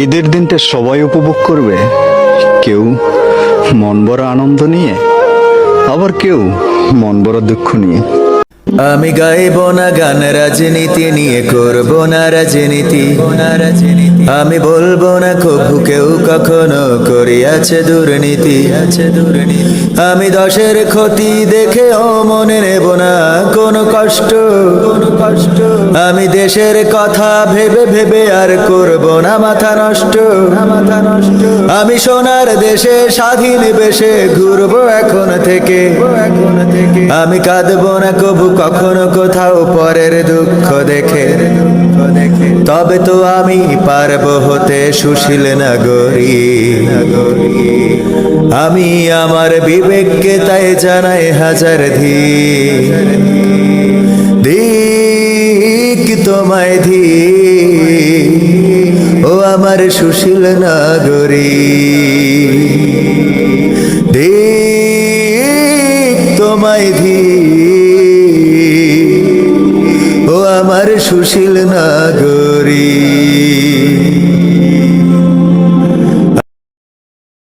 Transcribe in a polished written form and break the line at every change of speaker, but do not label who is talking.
ঈদের দিনটা সবাই উপভোগ করবে, কেউ মন ভরা আনন্দ নিয়ে, আবার কেউ মন ভরা দুঃখ নিয়ে।
আমি গাইব না গান রাজনীতি নিয়ে, করব না রাজনীতি। আমি বলবো না কভু কেউ কখনো করিয়াছে দুর্নীতি। আমি দশের ক্ষতি দেখেও মনে নেব না কোনো কষ্ট। আমি দেশের কথা ভেবে ভেবে আর করব না মাথা নষ্ট। আমি সোনার দেশে স্বাধীন বেশে ঘুরবো এখন থেকে। আমি কাঁদবো না কবু কখনো কোথাও পরের দুঃখ দেখে। তবে তো আমি পারবো হতে সুশীল নাগরিক। আমি আমার বিবেককে তাই জানাই হাজার ধিক তোমায় ধিক, ও আমার সুশীল নাগরিক। ধিক তোমায় ধিক, ও আমার সুশীল নাগরিক।